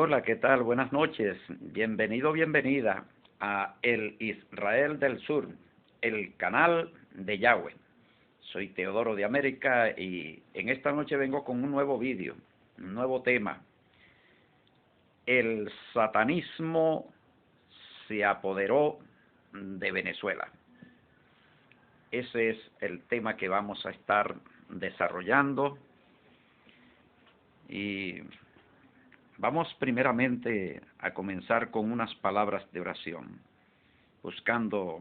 Hola, ¿qué tal? Buenas noches. Bienvenido, bienvenida a El Israel del Sur, el canal de Yahweh. Soy Teodoro de América y en esta noche vengo con un nuevo vídeo, un nuevo tema. El satanismo se apoderó de Venezuela. Ese es el tema que vamos a estar desarrollando y vamos primeramente a comenzar con unas palabras de oración, buscando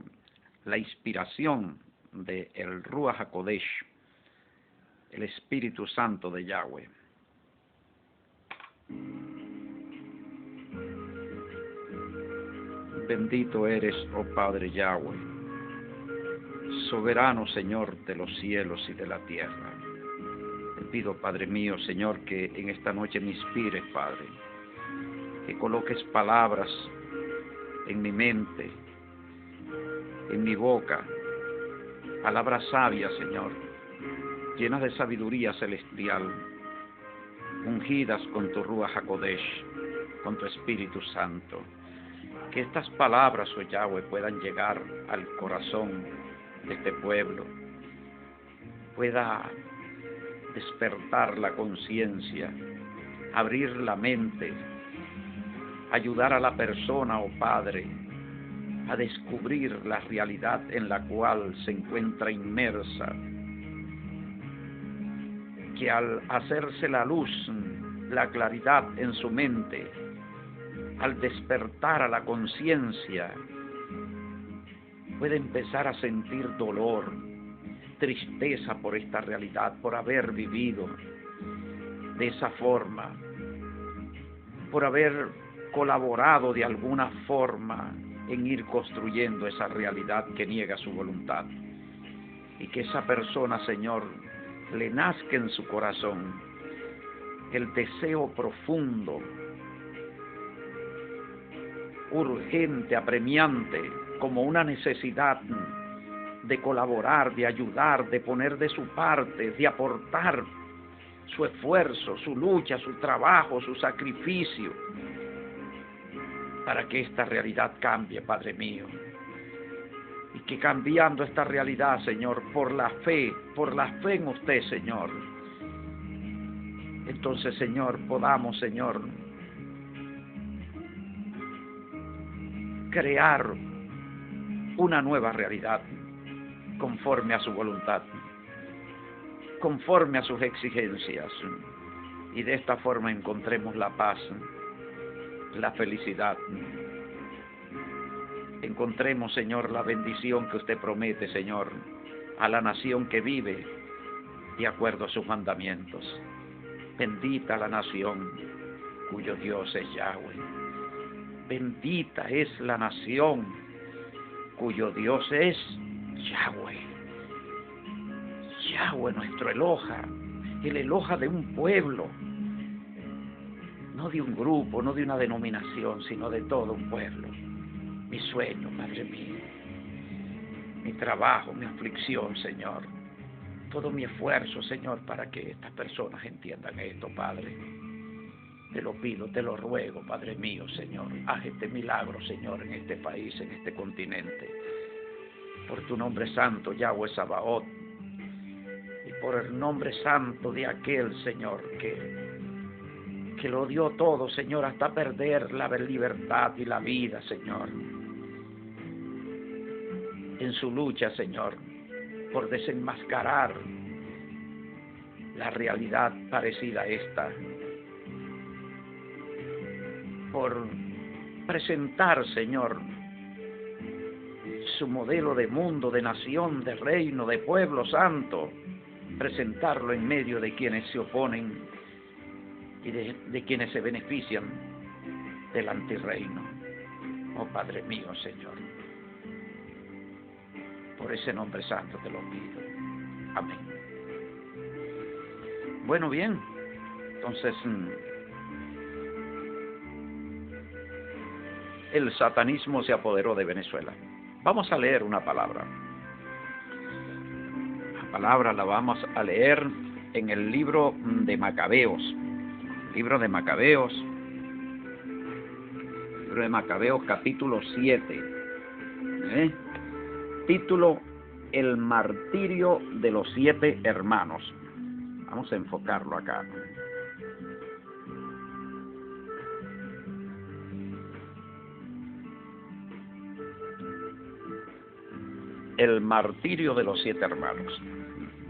la inspiración de el Ruach HaKodesh, el Espíritu Santo de Yahweh. Bendito eres, oh Padre Yahweh, soberano Señor de los cielos y de la tierra. Te pido, Padre mío, Señor, que en esta noche me inspires, Padre, que coloques palabras en mi mente, en mi boca, palabras sabias, Señor, llenas de sabiduría celestial, ungidas con tu Ruach HaKodesh, con tu Espíritu Santo. Que estas palabras, oh Yahweh, puedan llegar al corazón de este pueblo, pueda despertar la conciencia, abrir la mente, ayudar a la persona, oh Padre, a descubrir la realidad en la cual se encuentra inmersa, que al hacerse la luz, la claridad en su mente, al despertar a la conciencia, puede empezar a sentir dolor, tristeza por esta realidad, por haber vivido de esa forma, por haber colaborado de alguna forma en ir construyendo esa realidad que niega su voluntad. Y que esa persona, Señor, le nazca en su corazón el deseo profundo, urgente, apremiante, como una necesidad de colaborar, de ayudar, de poner de su parte, de aportar su esfuerzo, su lucha, su trabajo, su sacrificio, para que esta realidad cambie, Padre mío. Y que cambiando esta realidad, Señor, por la fe en usted, Señor, entonces, Señor, podamos, Señor, crear una nueva realidad conforme a su voluntad, conforme a sus exigencias, y de esta forma encontremos la paz, la felicidad. Encontremos, Señor, la bendición que usted promete, Señor, a la nación que vive de acuerdo a sus mandamientos. Bendita la nación cuyo Dios es Yahweh. Bendita es la nación cuyo Dios es Yahweh. Yahweh, nuestro Eloha, el Eloha de un pueblo, no de un grupo, no de una denominación, sino de todo un pueblo. Mi sueño, Padre mío, mi trabajo, mi aflicción, Señor, todo mi esfuerzo, Señor, para que estas personas entiendan esto, Padre. Te lo pido, te lo ruego, Padre mío, Señor. Haz este milagro, Señor, en este país, en este continente. Por tu nombre santo, Yahweh Sabaoth. Y por el nombre santo de aquel, Señor, que lo dio todo, Señor, hasta perder la libertad y la vida, Señor. En su lucha, Señor, por desenmascarar la realidad parecida a esta. Por presentar, Señor, su modelo de mundo, de nación, de reino, de pueblo santo, presentarlo en medio de quienes se oponen y de quienes se benefician del antirreino. Oh Padre mío, Señor, por ese nombre santo te lo pido. Amén. Bueno, bien, entonces el satanismo se apoderó de Venezuela. Vamos a leer una palabra. La palabra la vamos a leer en el libro de Macabeos. Libro de Macabeos, Libro de Macabeos, capítulo 7. Título: El martirio de los 7 hermanos. Vamos a enfocarlo acá. El martirio de los 7 hermanos.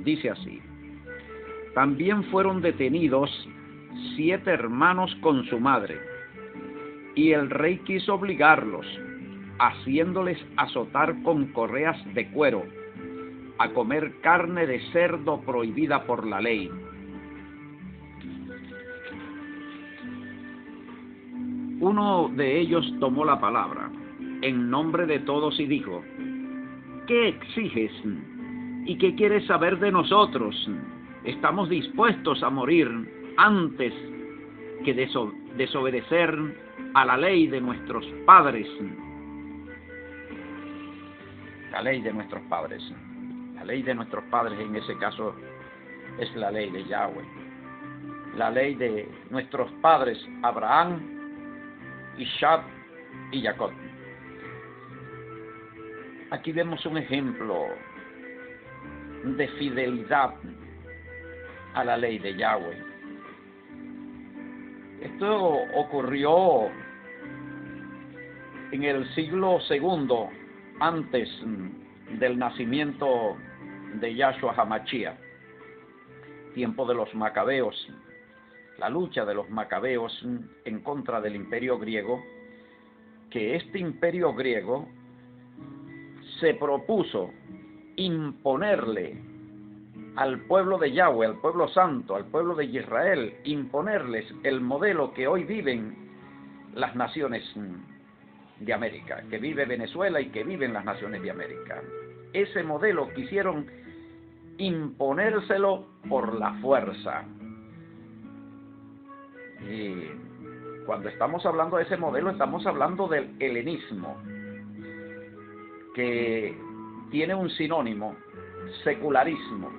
Dice así: también fueron detenidos 7 hermanos con su madre, y el rey quiso obligarlos, haciéndoles azotar con correas de cuero, a comer carne de cerdo prohibida por la ley. Uno de ellos tomó la palabra en nombre de todos y dijo: ¿qué exiges? ¿Y qué quieres saber de nosotros? Estamos dispuestos a morir antes que desobedecer a la ley de nuestros padres. La ley de nuestros padres. La ley de nuestros padres en ese caso es la ley de Yahweh. La ley de nuestros padres Abraham, Isaac y Jacob. Aquí vemos un ejemplo de fidelidad a la ley de Yahweh. Esto ocurrió en el siglo II antes del nacimiento de Yahshua HaMashiach, tiempo de los macabeos, la lucha de los macabeos en contra del imperio griego, que este imperio griego se propuso imponerle al pueblo de Yahweh, al pueblo santo, al pueblo de Israel, imponerles el modelo que hoy viven las naciones de América, que vive Venezuela y que viven las naciones de América. Ese modelo quisieron imponérselo por la fuerza. Y cuando estamos hablando de ese modelo, estamos hablando del helenismo, que tiene un sinónimo: secularismo.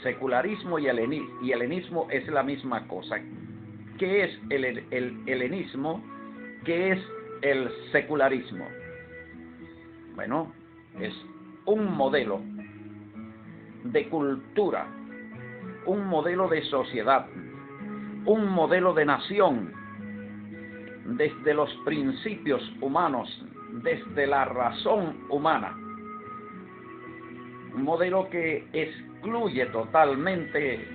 Secularismo y helenismo es la misma cosa. ¿Qué es el helenismo? ¿Qué es el secularismo? Bueno, es un modelo de cultura, un modelo de sociedad, un modelo de nación, desde los principios humanos, desde la razón humana. Un modelo que excluye totalmente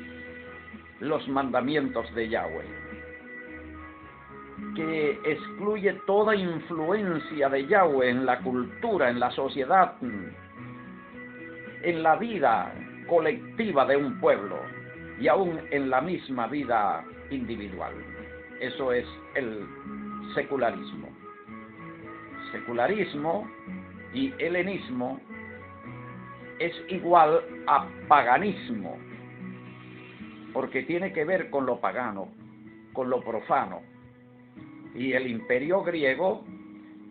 los mandamientos de Yahweh, que excluye toda influencia de Yahweh en la cultura, en la sociedad, en la vida colectiva de un pueblo y aún en la misma vida individual. Eso es el secularismo. Secularismo y helenismo es igual a paganismo, porque tiene que ver con lo pagano, con lo profano. Y el imperio griego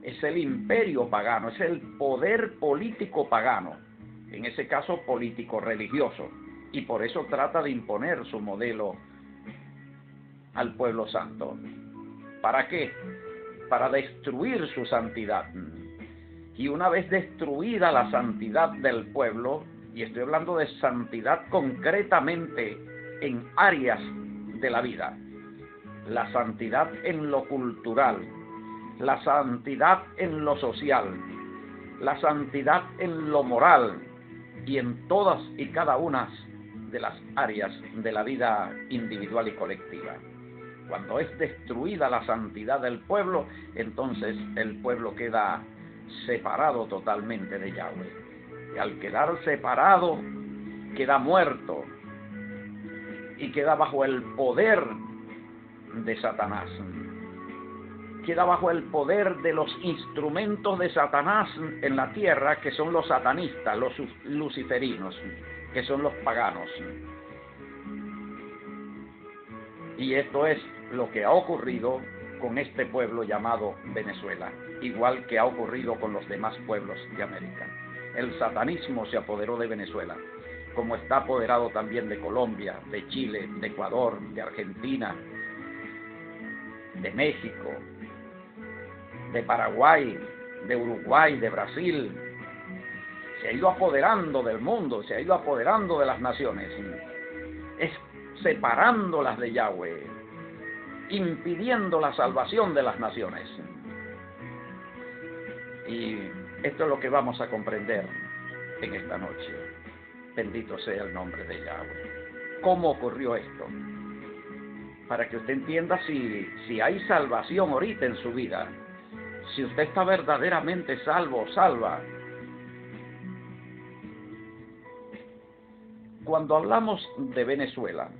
es el imperio pagano, es el poder político pagano, en ese caso político religioso, y por eso trata de imponer su modelo al pueblo santo. ¿Para qué? Para destruir su santidad. Y una vez destruida la santidad del pueblo, y estoy hablando de santidad concretamente en áreas de la vida, la santidad en lo cultural, la santidad en lo social, la santidad en lo moral y en todas y cada una de las áreas de la vida individual y colectiva. Cuando es destruida la santidad del pueblo, entonces el pueblo queda separado totalmente de Yahweh. Y al quedar separado, queda muerto y queda bajo el poder de Satanás. Queda bajo el poder de los instrumentos de Satanás en la tierra, que son los satanistas, los luciferinos, que son los paganos. Y esto es lo que ha ocurrido con este pueblo llamado Venezuela, igual que ha ocurrido con los demás pueblos de América. El satanismo se apoderó de Venezuela, como está apoderado también de Colombia, de Chile, de Ecuador, de Argentina, de México, de Paraguay, de Uruguay, de Brasil, se ha ido apoderando del mundo, se ha ido apoderando de las naciones, es separándolas de Yahweh, impidiendo la salvación de las naciones. Y esto es lo que vamos a comprender en esta noche. Bendito sea el nombre de Yahweh. ¿Cómo ocurrió esto? Para que usted entienda si hay salvación ahorita en su vida, si usted está verdaderamente salvo o salva. Cuando hablamos de Venezuela,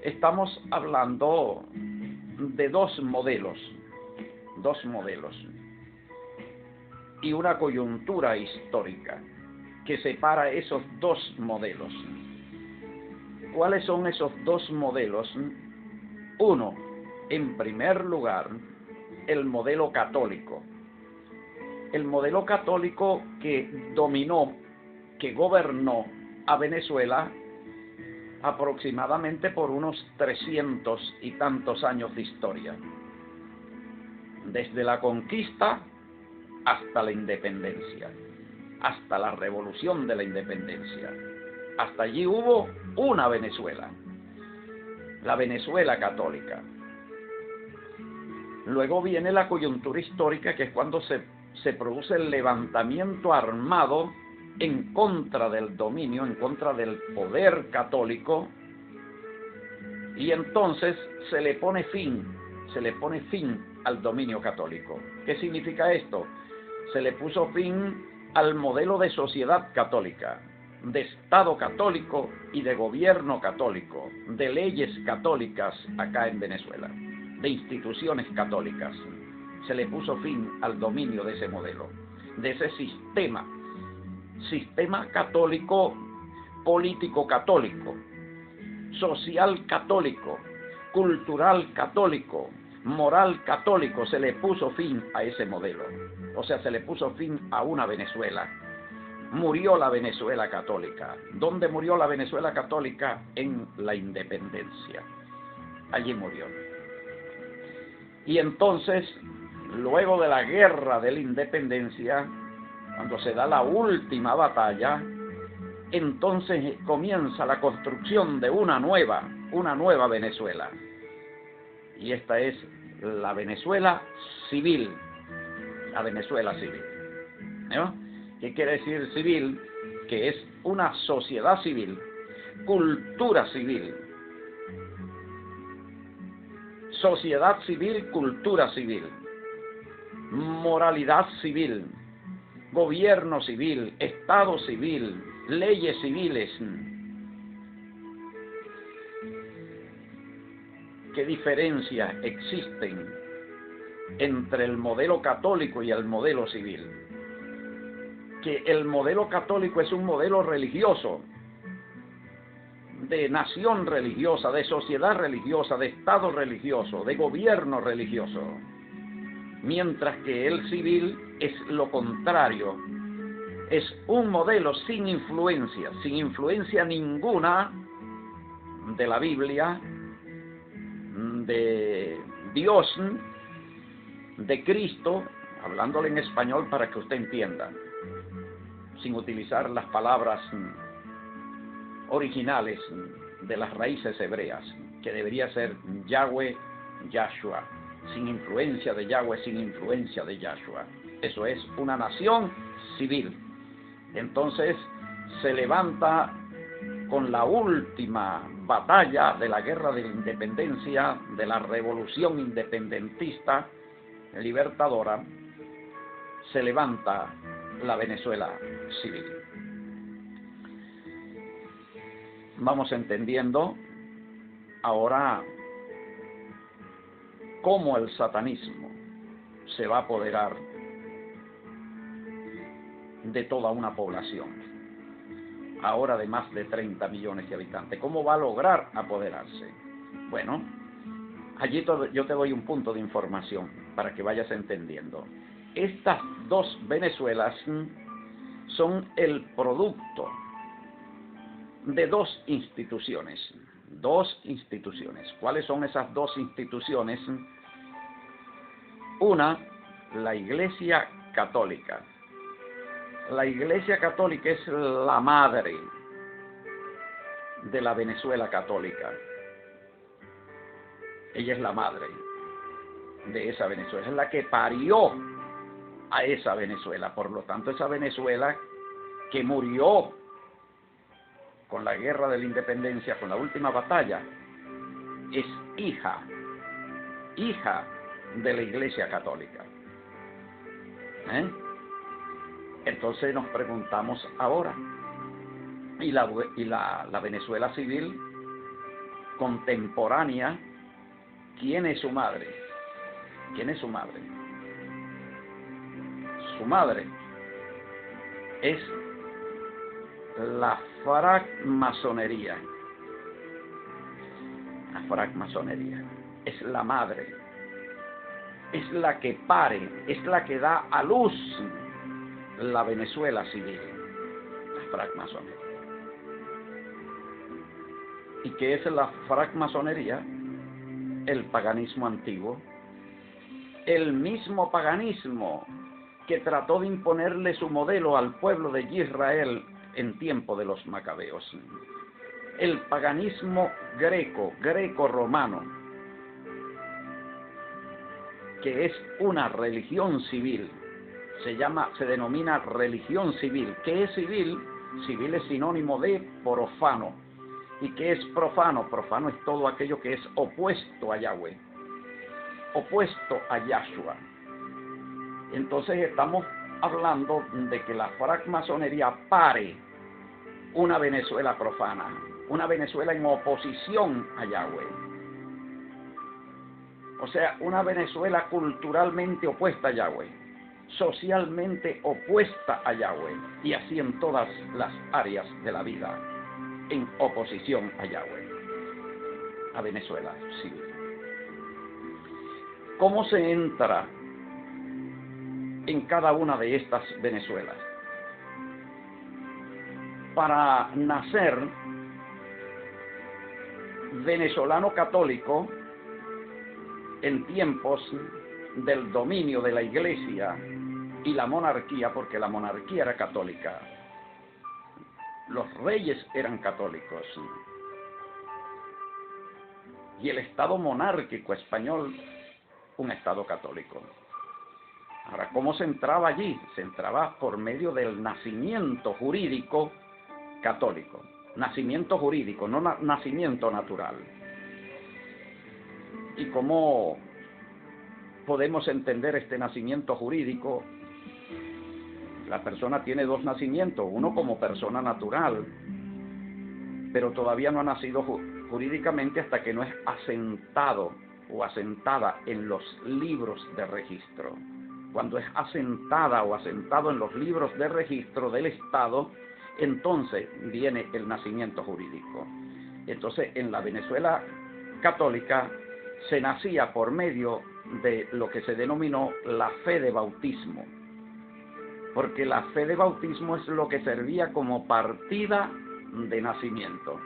estamos hablando de dos modelos y una coyuntura histórica que separa esos dos modelos. ¿Cuáles son esos dos modelos? Uno, en primer lugar, el modelo católico. El modelo católico que dominó, que gobernó a Venezuela aproximadamente por unos 300 y tantos años de historia. Desde la conquista hasta la independencia, hasta la revolución de la independencia. Hasta allí hubo una Venezuela, la Venezuela católica. Luego viene la coyuntura histórica, que es cuando se produce el levantamiento armado en contra del dominio, en contra del poder católico, y entonces se le pone fin al dominio católico. ¿Qué significa esto? Se le puso fin al modelo de sociedad católica, de Estado católico y de gobierno católico, de leyes católicas acá en Venezuela, de instituciones católicas. Se le puso fin al dominio de ese modelo, de ese sistema católico, político católico, social católico, cultural católico, moral católico. Se le puso fin a ese modelo. O sea, se le puso fin a una Venezuela. Murió la Venezuela católica. ¿Dónde murió la Venezuela católica? En la independencia. Allí murió. Y entonces, luego de la guerra de la independencia, cuando se da la última batalla, entonces comienza la construcción de una nueva Venezuela. Y esta es la Venezuela civil. La Venezuela civil, ¿no? ¿Qué quiere decir civil? Que es una sociedad civil, cultura civil, sociedad civil, cultura civil, moralidad civil, gobierno civil, Estado civil, leyes civiles. ¿Qué diferencias existen entre el modelo católico y el modelo civil? Que el modelo católico es un modelo religioso, de nación religiosa, de sociedad religiosa, de Estado religioso, de gobierno religioso, mientras que el civil es lo contrario, es un modelo sin influencia ninguna de la Biblia, de Dios, de Cristo, hablándole en español para que usted entienda, sin utilizar las palabras originales de las raíces hebreas, que debería ser Yahweh, Yahshua, sin influencia de Yahweh, sin influencia de Yahshua. Eso es una nación civil. Entonces se levanta con la última batalla de la guerra de la independencia, de la revolución independentista libertadora, se levanta la Venezuela civil. Vamos entendiendo ahora cómo el satanismo se va a apoderar de toda una población, ahora de más de 30 millones de habitantes. ¿Cómo va a lograr apoderarse? Bueno, allí yo te doy un punto de información para que vayas entendiendo. Estas dos Venezuelas son el producto de dos instituciones. ¿Cuáles son esas dos instituciones? Una, la Iglesia Católica. La Iglesia Católica es la madre de la Venezuela católica. Ella es la madre de esa Venezuela, es la que parió a esa Venezuela. Por lo tanto, esa Venezuela que murió con la guerra de la independencia, con la última batalla, es hija de la Iglesia Católica. Entonces nos preguntamos ahora, ¿y la Venezuela civil contemporánea, quién es su madre? ¿Quién es su madre? Su madre es la francmasonería. La francmasonería es la madre, es la que pare, es la que da a luz la Venezuela civil, la francmasonería. ¿Y qué es la francmasonería? El paganismo antiguo, el mismo paganismo que trató de imponerle su modelo al pueblo de Israel en tiempo de los macabeos. El paganismo greco-romano, que es una religión civil, se denomina religión civil. ¿Qué es civil? Civil es sinónimo de profano. ¿Y qué es profano? Profano es todo aquello que es opuesto a Yahweh, opuesto a Yahshua. Entonces estamos hablando de que la francmasonería pare una Venezuela profana, una Venezuela en oposición a Yahweh. O sea, una Venezuela culturalmente opuesta a Yahweh, socialmente opuesta a Yahweh, y así en todas las áreas de la vida, en oposición a Yahweh, a Venezuela civil. ¿Cómo se entra en cada una de estas Venezuelas? Para nacer venezolano católico en tiempos del dominio de la Iglesia y la monarquía, porque la monarquía era católica, los reyes eran católicos, y el Estado monárquico español, un Estado católico. Ahora, ¿cómo se entraba allí? Se entraba por medio del nacimiento jurídico católico. Nacimiento jurídico, no nacimiento natural. ¿Y cómo podemos entender este nacimiento jurídico? La persona tiene dos nacimientos, uno como persona natural, pero todavía no ha nacido jurídicamente hasta que no es asentado o asentada en los libros de registro. Cuando es asentada o asentado en los libros de registro del Estado, entonces viene el nacimiento jurídico. Entonces, en la Venezuela católica se nacía por medio de lo que se denominó la fe de bautismo, porque la fe de bautismo es lo que servía como partida de nacimiento.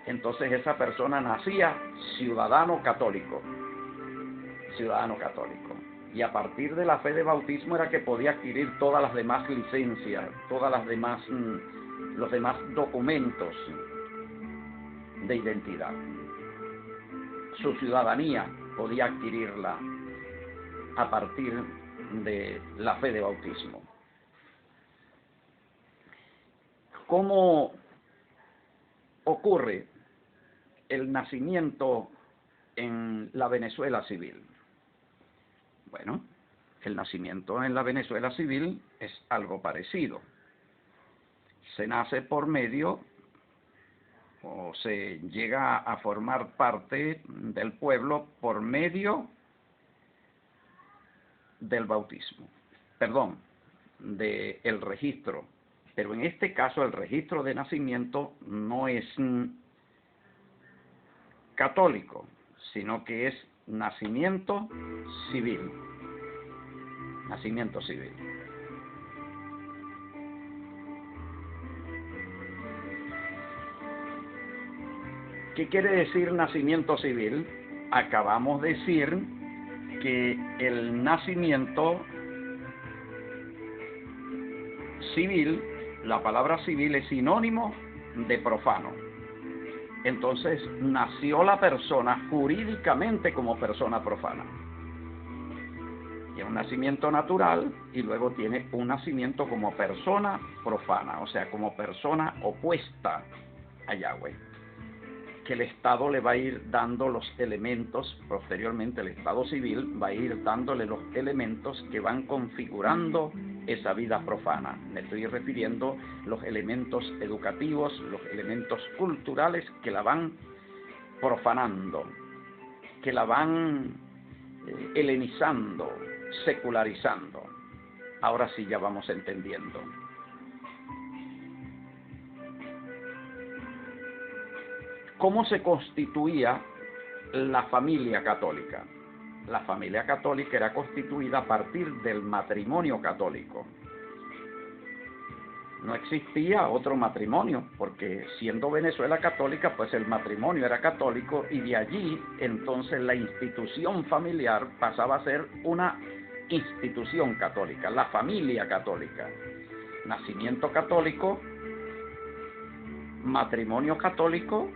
Entonces esa persona nacía ciudadano católico, y a partir de la fe de bautismo era que podía adquirir todas las demás licencias, los demás documentos de identidad. Su ciudadanía podía adquirirla a partir de la fe de bautismo. ¿Cómo ocurre el nacimiento en la Venezuela civil? Bueno, el nacimiento en la Venezuela civil es algo parecido. Se nace por medio, o se llega a formar parte del pueblo por medio del bautismo, del registro. Pero en este caso el registro de nacimiento no es católico, sino que es nacimiento civil. Nacimiento civil. ¿Qué quiere decir nacimiento civil? acabamos de decir que el nacimiento civil, la palabra civil es sinónimo de profano. Entonces nació la persona jurídicamente como persona profana. Tiene un nacimiento natural y luego tiene un nacimiento como persona profana, o sea, como persona opuesta a Yahweh, que el Estado le va a ir dando los elementos, posteriormente el Estado civil va a ir dándole los elementos que van configurando esa vida profana. Me estoy refiriendo a los elementos educativos, los elementos culturales que la van profanando, que la van helenizando, secularizando. Ahora sí ya vamos entendiendo. ¿Cómo se constituía la familia católica? La familia católica era constituida a partir del matrimonio católico. No existía otro matrimonio, porque siendo Venezuela católica, pues el matrimonio era católico y de allí entonces la institución familiar pasaba a ser una institución católica, la familia católica. Nacimiento católico, matrimonio católico,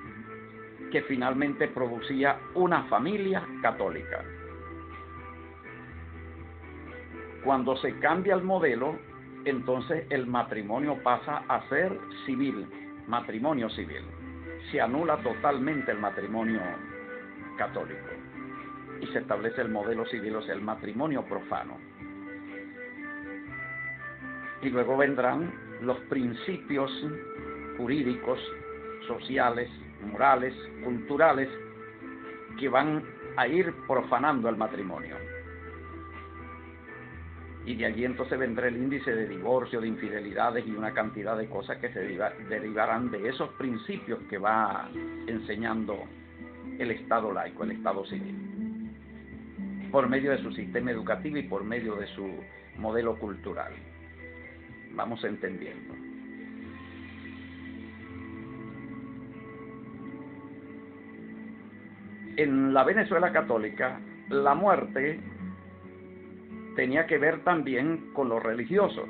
que finalmente producía una familia católica. Cuando se cambia el modelo, entonces el matrimonio pasa a ser civil, matrimonio civil. Se anula totalmente el matrimonio católico y se establece el modelo civil, o sea, el matrimonio profano. Y luego vendrán los principios jurídicos, sociales, morales, culturales, que van a ir profanando el matrimonio. Y de allí entonces vendrá el índice de divorcio, de infidelidades y una cantidad de cosas que se derivarán de esos principios que va enseñando el Estado laico, el Estado civil, por medio de su sistema educativo y por medio de su modelo cultural. Vamos entendiendo. En la Venezuela católica, la muerte tenía que ver también con lo religioso.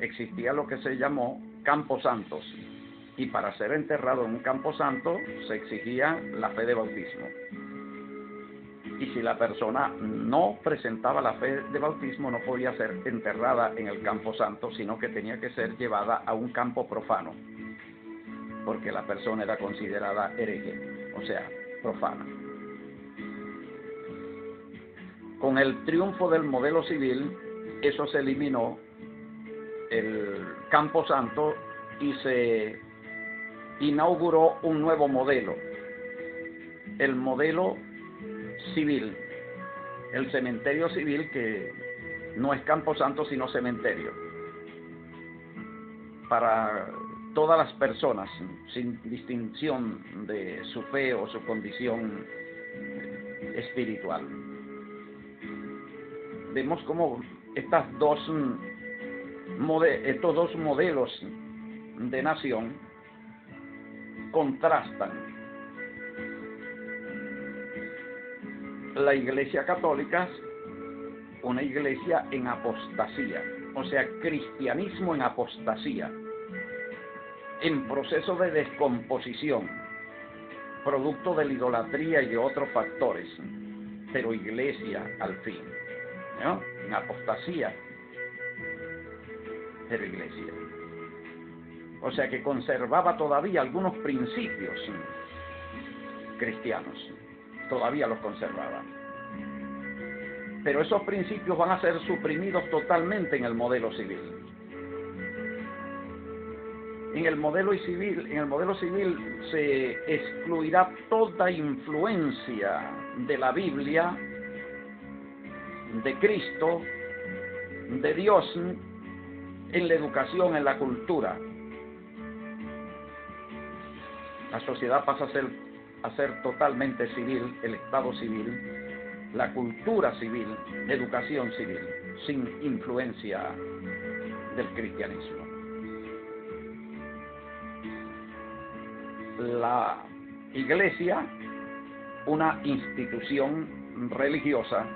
Existía lo que se llamó camposantos, y para ser enterrado en un camposanto se exigía la fe de bautismo. Y si la persona no presentaba la fe de bautismo, no podía ser enterrada en el camposanto, sino que tenía que ser llevada a un campo profano, porque la persona era considerada hereje, o sea, profana. Con el triunfo del modelo civil, eso se eliminó, el camposanto, y se inauguró un nuevo modelo, el modelo civil, el cementerio civil, que no es camposanto sino cementerio, para todas las personas, sin distinción de su fe o su condición espiritual. Vemos cómo estos dos modelos de nación contrastan. La Iglesia católica, una iglesia en apostasía, o sea, cristianismo en apostasía, en proceso de descomposición, producto de la idolatría y de otros factores, pero iglesia al fin, ¿no? En apostasía, pero iglesia. O sea que conservaba todavía algunos principios cristianos, todavía los conservaba. Pero esos principios van a ser suprimidos totalmente en el modelo civil. En el modelo civil se excluirá toda influencia de la Biblia, de Cristo, de Dios, en la educación, en la cultura. La sociedad pasa a ser totalmente civil, el Estado civil, la cultura civil, la educación civil, sin influencia del cristianismo. La iglesia una institución religiosa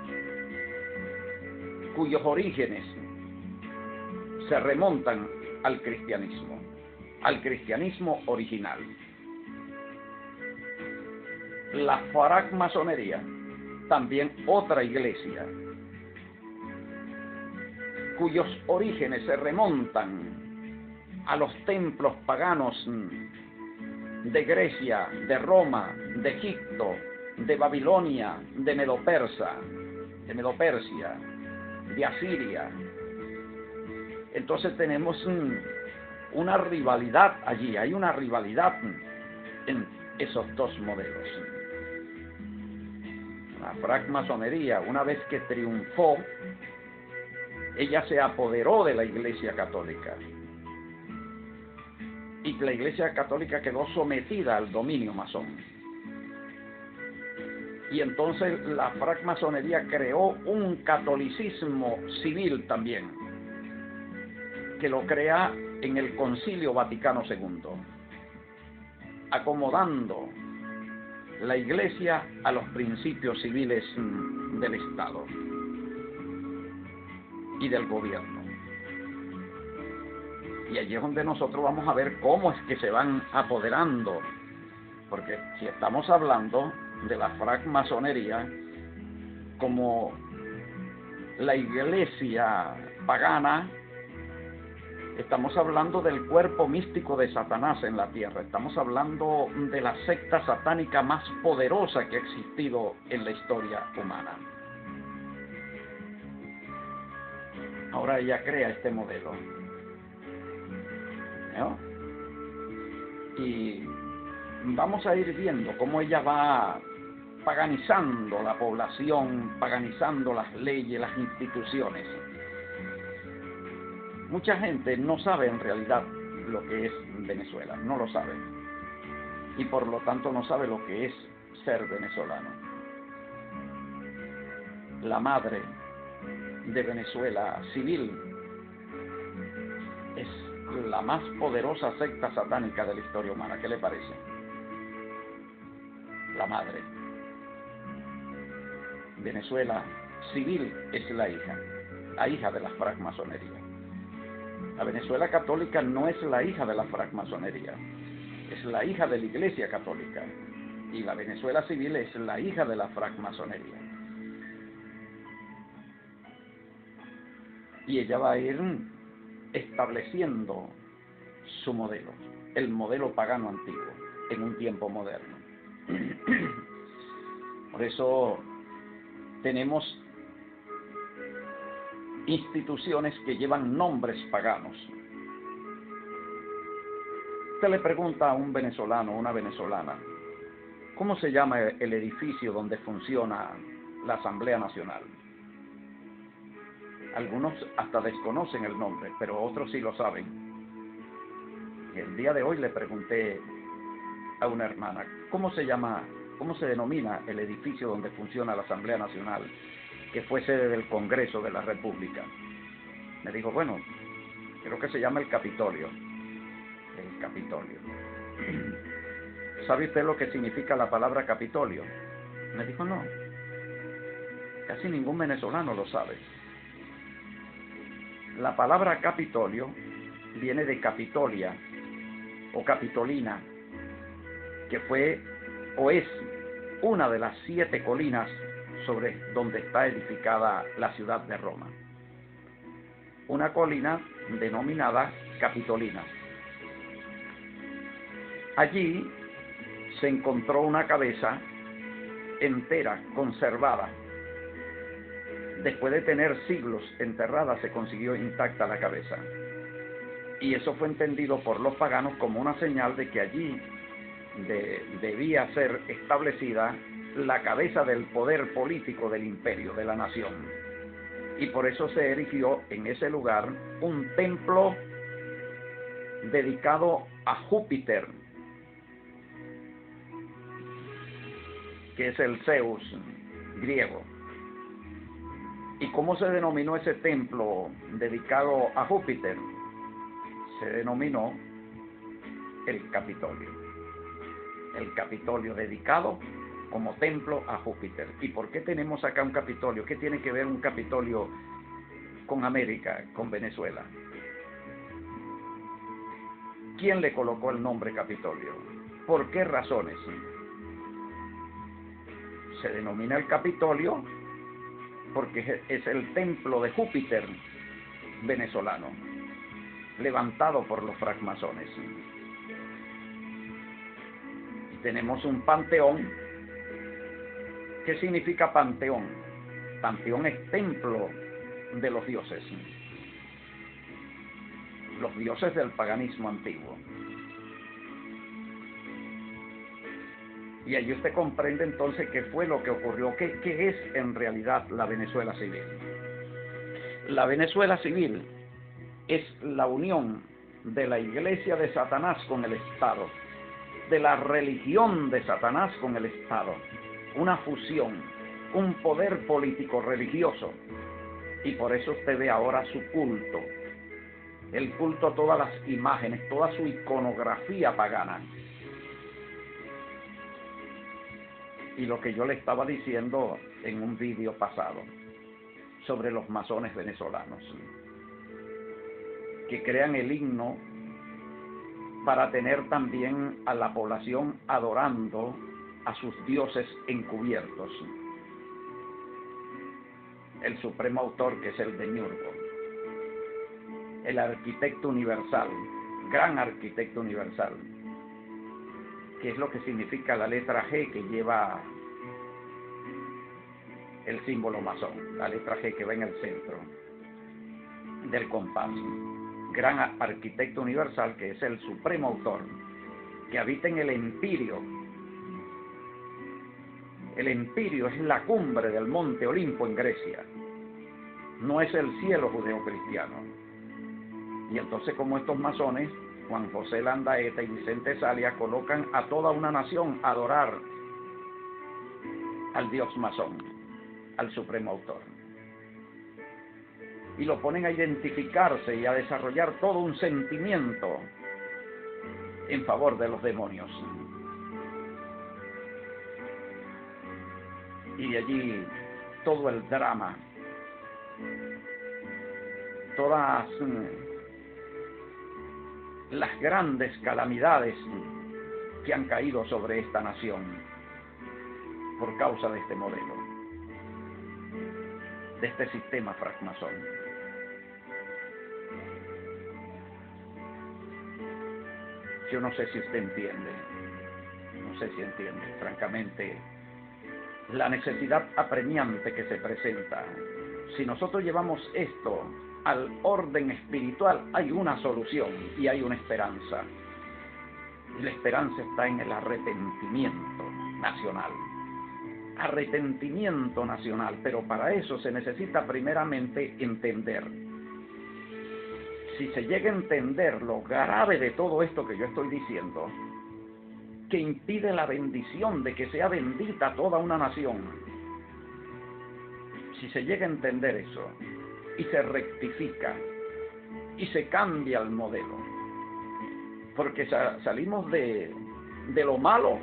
cuyos orígenes se remontan al cristianismo original. La francmasonería, también otra iglesia, cuyos orígenes se remontan a los templos paganos de Grecia, de Roma, de Egipto, de Babilonia, de Medopersia, de Asiria. Entonces tenemos una rivalidad allí, hay una rivalidad en esos dos modelos. La francmasonería, una vez que triunfó, ella se apoderó de la Iglesia Católica. Y la Iglesia Católica quedó sometida al dominio masón. Y entonces la francmasonería creó un catolicismo civil también, que lo crea en el Concilio Vaticano II, acomodando la Iglesia a los principios civiles del Estado y del gobierno. Y allí es donde nosotros vamos a ver cómo es que se van apoderando, porque si estamos hablando de la francmasonería como la iglesia pagana, estamos hablando del cuerpo místico de Satanás en la tierra, estamos hablando de la secta satánica más poderosa que ha existido en la historia humana. Ahora ella crea este modelo, ¿no? Y vamos a ir viendo cómo ella va paganizando la población, paganizando las leyes, las instituciones. Mucha gente no sabe en realidad lo que es Venezuela, no lo sabe. Y por lo tanto no sabe lo que es ser venezolano. La madre de Venezuela civil es la más poderosa secta satánica de la historia humana. ¿Qué le parece? La madre. Venezuela civil es la hija de la francmasonería. La Venezuela católica no es la hija de la francmasonería, es la hija de la Iglesia Católica. Y la Venezuela civil es la hija de la francmasonería. Y ella va a ir estableciendo su modelo, el modelo pagano antiguo, en un tiempo moderno. Por eso tenemos instituciones que llevan nombres paganos. Usted le pregunta a un venezolano o una venezolana, ¿cómo se llama el edificio donde funciona la Asamblea Nacional? Algunos hasta desconocen el nombre, pero otros sí lo saben. Y el día de hoy le pregunté a una hermana, ¿cómo se denomina el edificio donde funciona la Asamblea Nacional, que fue sede del Congreso de la República? Me dijo, bueno, creo que se llama el Capitolio. El Capitolio. ¿Sabe usted lo que significa la palabra Capitolio? Me dijo, no. Casi ningún venezolano lo sabe. La palabra Capitolio viene de Capitolia o Capitolina, que fue o es una de las 7 colinas sobre donde está edificada la ciudad de Roma. Una colina denominada Capitolina. Allí se encontró una cabeza entera, conservada. Después de tener siglos enterrada, se consiguió intacta la cabeza. Y eso fue entendido por los paganos como una señal de que allí debía ser establecida la cabeza del poder político del imperio, de la nación. Y por eso se erigió en ese lugar un templo dedicado a Júpiter, que es el Zeus griego. ¿Y cómo se denominó ese templo dedicado a Júpiter? Se denominó el Capitolio. El Capitolio dedicado como templo a Júpiter. ¿Y por qué tenemos acá un Capitolio? ¿Qué tiene que ver un Capitolio con América, con Venezuela? ¿Quién le colocó el nombre Capitolio? ¿Por qué razones? Se denomina el Capitolio porque es el templo de Júpiter venezolano, levantado por los francmasones. Y tenemos un panteón. ¿Qué significa panteón? Panteón es templo de los dioses del paganismo antiguo. Y allí usted comprende entonces qué fue lo que ocurrió, qué es en realidad la Venezuela civil. La Venezuela civil es la unión de la iglesia de Satanás con el Estado, de la religión de Satanás con el Estado, una fusión, un poder político religioso. Y por eso usted ve ahora su culto, el culto a todas las imágenes, toda su iconografía pagana. Y lo que yo le estaba diciendo en un vídeo pasado sobre los masones venezolanos, que crean el himno para tener también a la población adorando a sus dioses encubiertos. El supremo autor, que es el demiurgo, el arquitecto universal, gran arquitecto universal, que es lo que significa la letra G que lleva el símbolo masón, la letra G que va en el centro del compás. Gran arquitecto universal, que es el supremo autor, que habita en el Empirio. El Empirio es la cumbre del monte Olimpo en Grecia, no es el cielo judeocristiano. Y entonces, como estos masones, Juan José Landaeta y Vicente Salia, colocan a toda una nación a adorar al dios masón, al supremo autor, y lo ponen a identificarse y a desarrollar todo un sentimiento en favor de los demonios. Y de allí todo el drama, todas las grandes calamidades que han caído sobre esta nación por causa de este modelo, de este sistema francmasón. Yo no sé si usted entiende, francamente, la necesidad apremiante que se presenta. Si nosotros llevamos esto al orden espiritual, hay una solución y hay una esperanza. Y la esperanza está en el arrepentimiento nacional. Arrepentimiento nacional, pero para eso se necesita primeramente entender. Si se llega a entender lo grave de todo esto que yo estoy diciendo, que impide la bendición de que sea bendita toda una nación, si se llega a entender eso, y se rectifica, y se cambia el modelo, porque salimos de lo malo,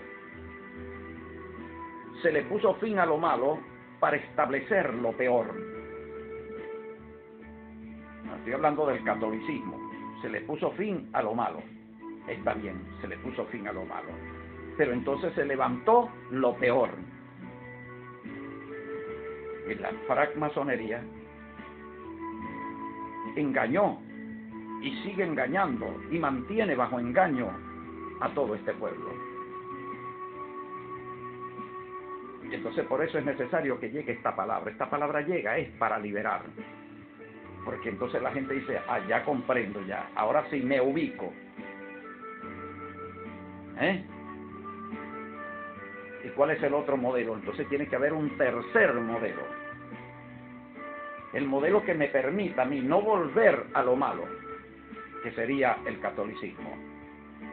se le puso fin a lo malo para establecer lo peor. No estoy hablando del catolicismo, se le puso fin a lo malo, está bien, se le puso fin a lo malo, pero entonces se levantó lo peor. Y la francmasonería engañó y sigue engañando y mantiene bajo engaño a todo este pueblo. Y entonces por eso es necesario que llegue esta palabra. Esta palabra llega es para liberar, porque entonces la gente dice, ya comprendo, ya, ahora sí me ubico. ¿Y cuál es el otro modelo? Entonces tiene que haber un tercer modelo, el modelo que me permita a mí no volver a lo malo, que sería el catolicismo,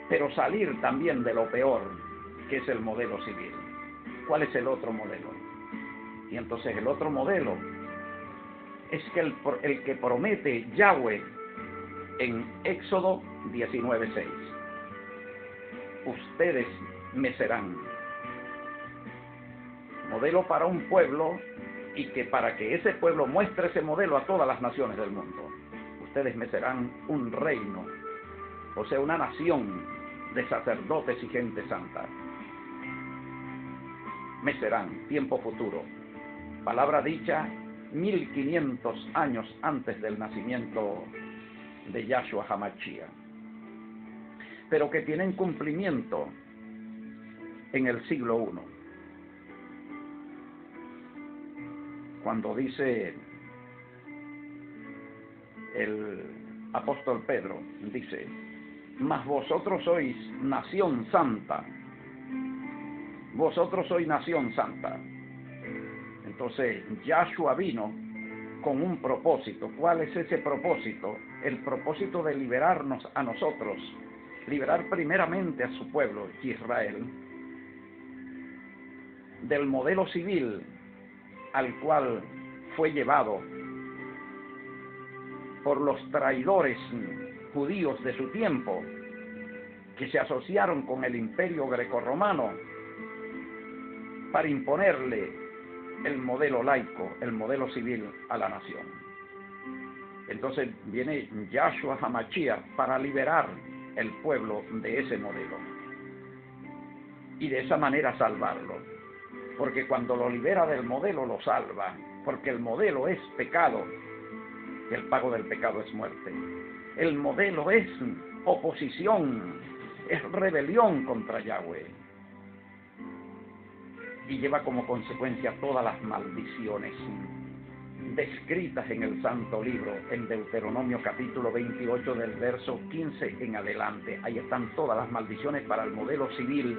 pero salir también de lo peor, que es el modelo civil. ¿Cuál es el otro modelo? Y entonces el otro modelo es que el que promete Yahweh en Éxodo 19:6. Ustedes me serán modelo para un pueblo, y que para que ese pueblo muestre ese modelo a todas las naciones del mundo. Ustedes me serán un reino, o sea, una nación de sacerdotes y gente santa. Me serán, tiempo futuro. Palabra dicha 1500 años antes del nacimiento de Yahshua HaMashiach, pero que tienen cumplimiento en el siglo I. Cuando dice el apóstol Pedro, dice: mas vosotros sois nación santa. Vosotros sois nación santa. Entonces, Yahshua vino con un propósito. ¿Cuál es ese propósito? El propósito de liberarnos a nosotros, liberar primeramente a su pueblo, Israel, del modelo civil al cual fue llevado por los traidores judíos de su tiempo, que se asociaron con el imperio grecorromano para imponerle el modelo laico, el modelo civil a la nación. Entonces viene Yahshua HaMashiach para liberar el pueblo de ese modelo y de esa manera salvarlo. Porque cuando lo libera del modelo, lo salva. Porque el modelo es pecado, y el pago del pecado es muerte. El modelo es oposición, es rebelión contra Yahweh. Y lleva como consecuencia todas las maldiciones descritas en el Santo Libro, en Deuteronomio capítulo 28 del verso 15 en adelante. Ahí están todas las maldiciones para el modelo civil.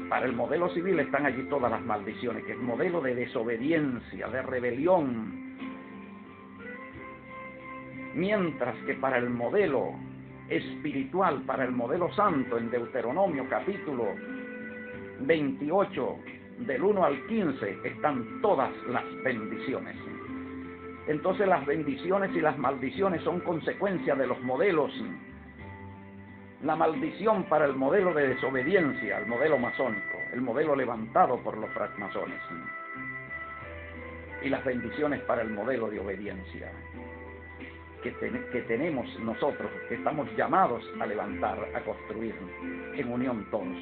Para el modelo civil están allí todas las maldiciones, que es modelo de desobediencia, de rebelión. Mientras que para el modelo espiritual, para el modelo santo, en Deuteronomio capítulo 28, del 1 al 15, están todas las bendiciones. Entonces las bendiciones y las maldiciones son consecuencia de los modelos. La maldición para el modelo de desobediencia, el modelo masónico, el modelo levantado por los francmasones. Y las bendiciones para el modelo de obediencia que tenemos nosotros, que estamos llamados a levantar, a construir en unión todos.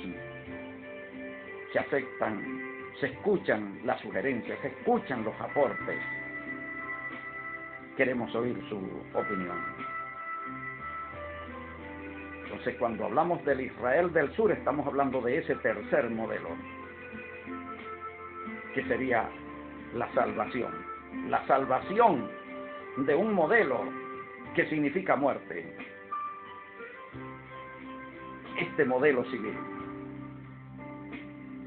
Se aceptan, se escuchan las sugerencias, se escuchan los aportes. Queremos oír su opinión. Entonces, cuando hablamos del Israel del Sur, estamos hablando de ese tercer modelo, que sería la salvación. La salvación de un modelo que significa muerte. Este modelo civil,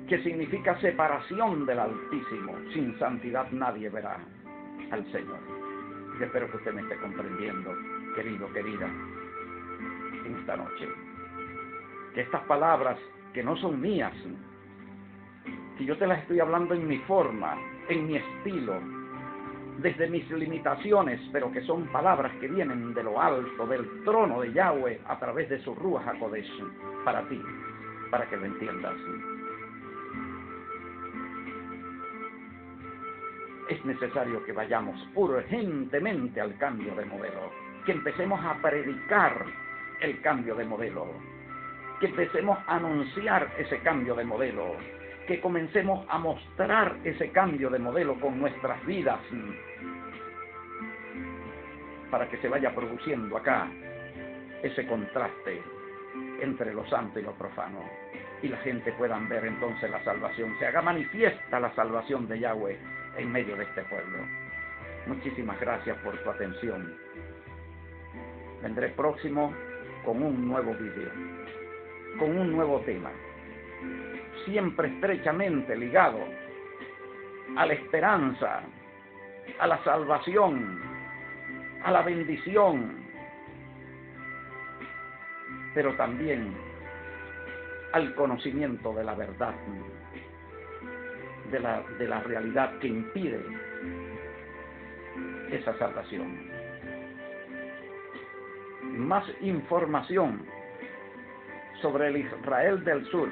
que significa separación del Altísimo. Sin santidad nadie verá al Señor. Yo espero que usted me esté comprendiendo, querido, querida, en esta noche. Que estas palabras, que no son mías, que yo te las estoy hablando en mi forma, en mi estilo, desde mis limitaciones, pero que son palabras que vienen de lo alto, del trono de Yahweh, a través de su Ruach HaKodesh, para ti, para que lo entiendas. Es necesario que vayamos urgentemente al cambio de modelo, que empecemos a predicar el cambio de modelo, que empecemos a anunciar ese cambio de modelo, que comencemos a mostrar ese cambio de modelo con nuestras vidas, para que se vaya produciendo acá ese contraste entre lo santo y lo profano, y la gente pueda ver entonces la salvación, se haga manifiesta la salvación de Yahweh en medio de este pueblo. Muchísimas gracias por tu atención. Vendré próximo con un nuevo video, con un nuevo tema, siempre estrechamente ligado a la esperanza, a la salvación, a la bendición, pero también al conocimiento de la verdad, de la realidad que impide esa salvación. Más información sobre el Israel del Sur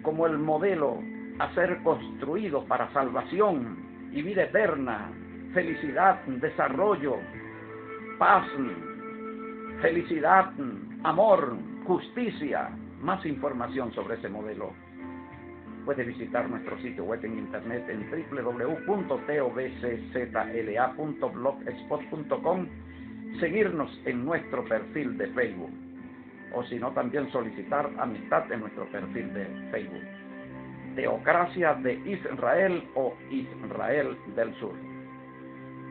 como el modelo a ser construido para salvación y vida eterna, felicidad, desarrollo, paz, felicidad, amor, justicia. Más información sobre ese modelo puede visitar nuestro sitio web en internet en www.tobczla.blogspot.com, seguirnos en nuestro perfil de Facebook, o si no, también solicitar amistad en nuestro perfil de Facebook, Teocracia de Israel o Israel del Sur.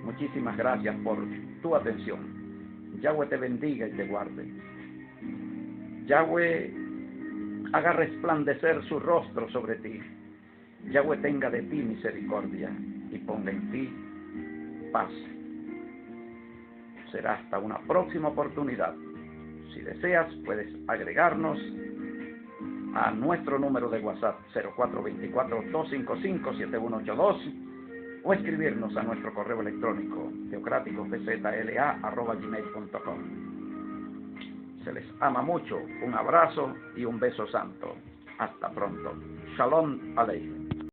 Muchísimas gracias por tu atención. Yahweh te bendiga y te guarde. Yahweh haga resplandecer su rostro sobre ti. Yahweh tenga de ti misericordia y ponga en ti paz. Será hasta una próxima oportunidad. Si deseas, puedes agregarnos a nuestro número de WhatsApp 0424-255-7182 o escribirnos a nuestro correo electrónico teocráticosbzla@gmail.com. Se les ama mucho. Un abrazo y un beso santo. Hasta pronto. Shalom Aleichem.